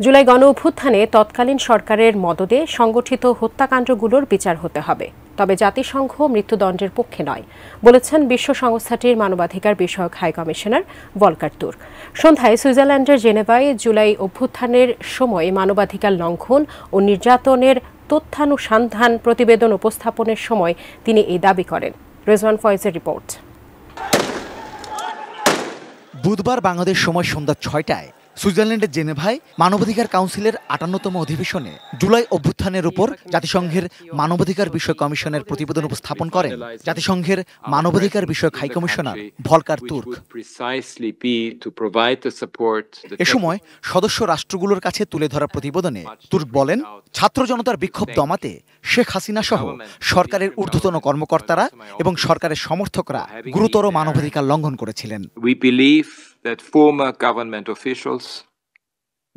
জুলাই গণ অভ্যুত্থানে তৎকালীন সরকারের মদদে সংগঠিত হত্যাকাণ্ডগুলোর বিচার হতে হবে, তবে জাতিসংঘ মৃত্যুদণ্ডের পক্ষে নয় বলেছেন বিশ্ব সংস্থাটির মানবাধিকার বিষয়ক হাই কমিশনার ভলকার তুর্ক। সন্ধ্যায় সুইজারল্যান্ডের জেনেভায় জুলাই অভ্যুত্থানের সময় মানবাধিকার লঙ্ঘন ও নির্যাতনের তথ্যানুসন্ধান প্রতিবেদন উপস্থাপনের সময় তিনি এই দাবি করেন। রেজওয়ান ফয়েজের রিপোর্ট। বুধবার বাংলাদেশ সময় সন্ধ্যা ৬টায় সুইজারল্যান্ডের জেনেভায় মানবাধিকার কাউন্সিলের ৫৮তম অধিবেশনে জুলাই অভ্যুত্থানের উপর জাতিসংঘের মানবাধিকার বিষয়ক কমিশনের প্রতিবেদন উপস্থাপন করেন জাতিসংঘের মানবাধিকার বিষয়ক হাই কমিশনার ভলকার তুর্ক। এ সময় সদস্য রাষ্ট্রগুলোর কাছে তুলে ধরা প্রতিবেদনে তুর্ক বলেন, ছাত্র জনতার বিক্ষোভ দমাতে শেখ হাসিনা সহ সরকারের ঊর্ধ্বতন কর্মকর্তারা এবং সরকারের সমর্থকরা গুরুতর মানবাধিকার লঙ্ঘন করেছিলেন। That former government officials,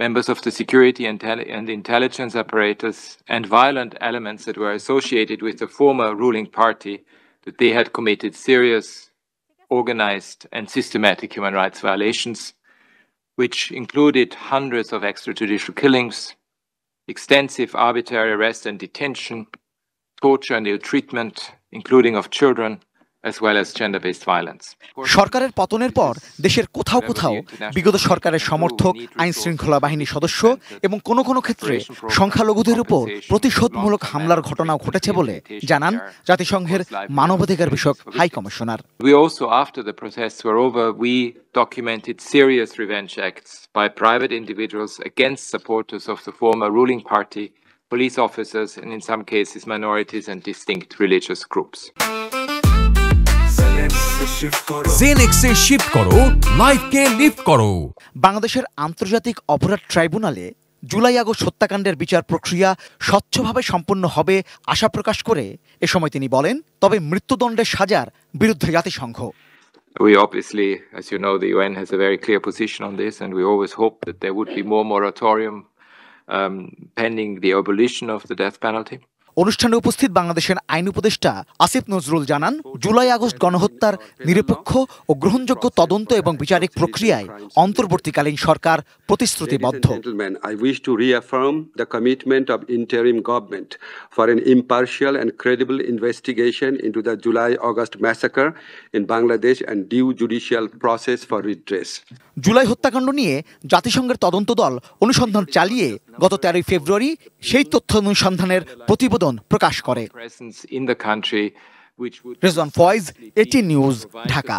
members of the security and intelligence apparatus, and violent elements that were associated with the former ruling party, that they had committed serious, organized and systematic human rights violations, which included hundreds of extrajudicial killings, extensive arbitrary arrest and detention, torture and ill treatment, including of children, as well as gender-based violence. সরকারের পতনের পর দেশের কোথাও কোথাও বিগত সরকারের সমর্থক, আইন শৃঙ্খলা বাহিনীর সদস্য এবং কোনো কোনো ক্ষেত্রে সংখ্যালঘুদের উপর প্রতিশোধমূলক হামলার ঘটনাও ঘটেছে বলে জানান জাতিসংঘের মানবাধিকার বিষয়ক high commissioner. We also, after the protests were over, we documented serious revenge acts by private individuals against supporters of the former ruling party, police officers, and in some cases minorities and distinct religious groups. জেনেক্সে shift করো, লাইফকে lift করো। বাংলাদেশের আন্তর্জাতিক অপরাধ ট্রাইব্যুনালে July August হত্যাকাণ্ডের বিচার প্রক্রিয়া স্বচ্ছভাবে সম্পন্ন হবে আশা প্রকাশ করে এ সময় তিনি বলেন, তবে মৃত্যুদণ্ডের সাজার বিরুদ্ধে জাতিসংঘ। We obviously, as you know, the UN has a very clear position on this, and we always hope that there would be more moratorium pending the abolition of the death penalty. অনুষ্ঠানে উপস্থিত বাংলাদেশের আইন উপদেষ্টা আসিফ নজরুল জানান, July August গণহত্যার নিরপেক্ষ ও গ্রহণযোগ্য তদন্ত এবং বিচারিক প্রক্রিয়ায় অন্তর্বর্তীকালীন সরকার প্রতিশ্রুতিবদ্ধ। I wish to reaffirm the commitment of interim government for an impartial and credible investigation into the July-August massacre in Bangladesh and due judicial process for redress. July হত্যাকাণ্ড নিয়ে জাতিসংঘের তদন্ত দল অনুসন্ধান চালিয়ে গত 13 ফেব্রুয়ারি সেই তথ্য অনুসন্ধানের প্রতিবেদন প্রকাশ করে। In the country, Rezwan Faiz, এটি নিউজ, ঢাকা।